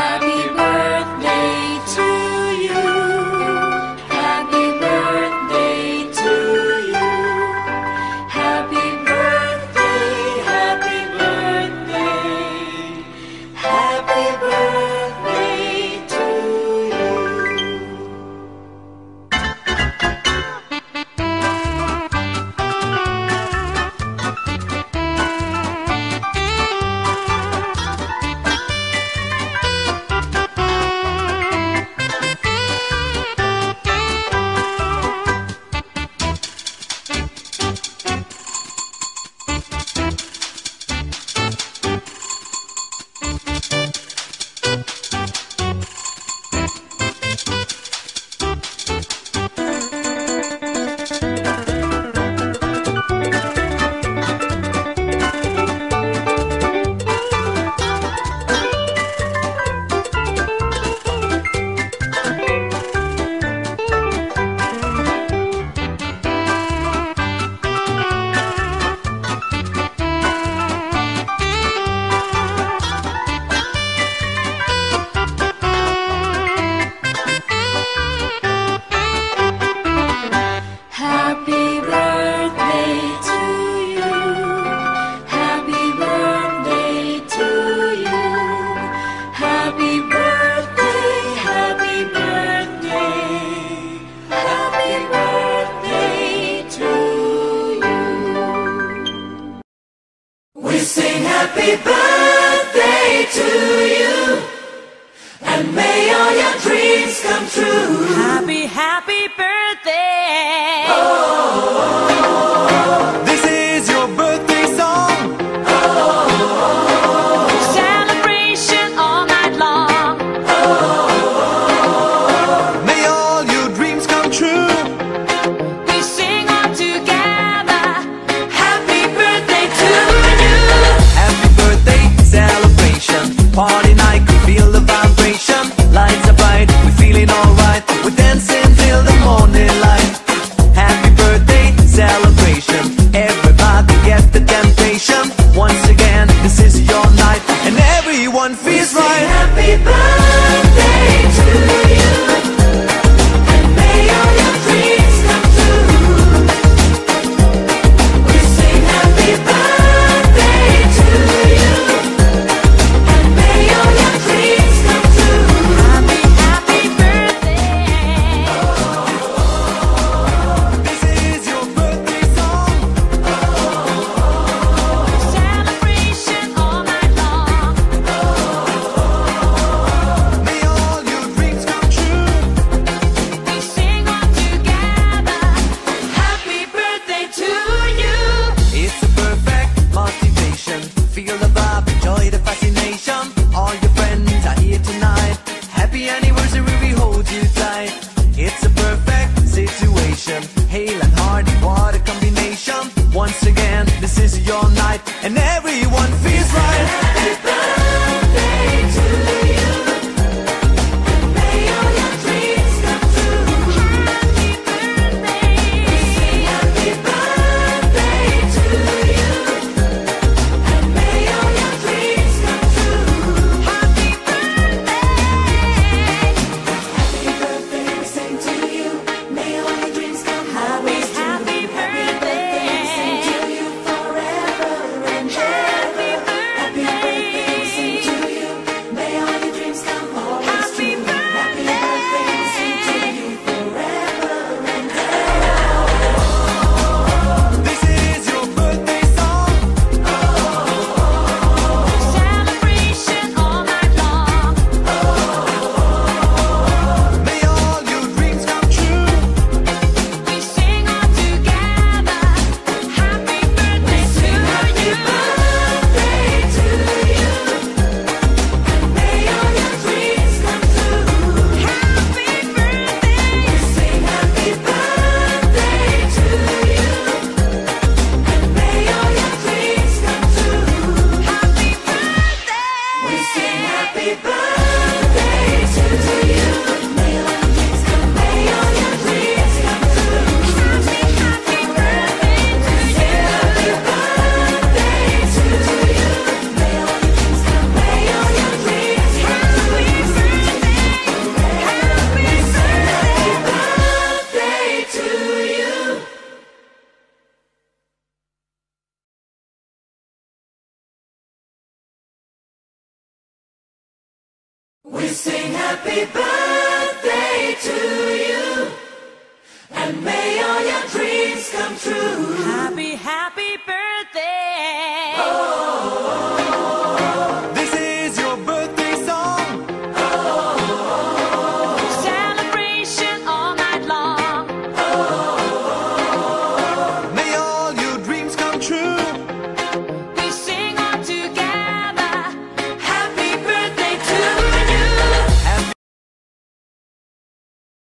Happy birthday to you. Happy birthday to you. Happy birthday, happy birthday. Happy birthday to you. Happy birthday to you. Happy birthday to you. Happy birthday, happy birthday. Happy birthday to you. We sing happy birthday to you, and may all your dreams come true. Happy, happy birthday. This is your birthday song. Celebration all night long. May all your dreams come true. We sing all together. Happy birthday to you. Happy birthday celebration. Party night, we feel the vibration. Lights are bright, we're feeling alright. We're dancing till the morning light. Happy birthday celebration. Everybody get the temptation. Once again, this is your night, and everyone feels right. Happy birthday to you, and may all your dreams come true. We sing happy birthday to you, and may all your dreams come true. Happy, happy birthday. This is your birthday song. Celebration all night long. May all your dreams come true. We sing all together. Happy birthday to you. It's a perfect motivation. Feel the vibe, enjoy the fascination. All your friends are here tonight. Happy anniversary, we hold you tight. It's a perfect situation. Hale and hearty, what a combination. Once again, this is your night, and everyone feels right. Happy birthday to you, and may all your dreams come true. Happy birthday. Happy birthday to you, and may all your dreams come true. Happy birthday. Happy birthday, we sing to you. May all your dreams come always true. Happy birthday. We sing to you forever and ever. Happy birthday. Happy birthday. We sing happy birthday to you, and may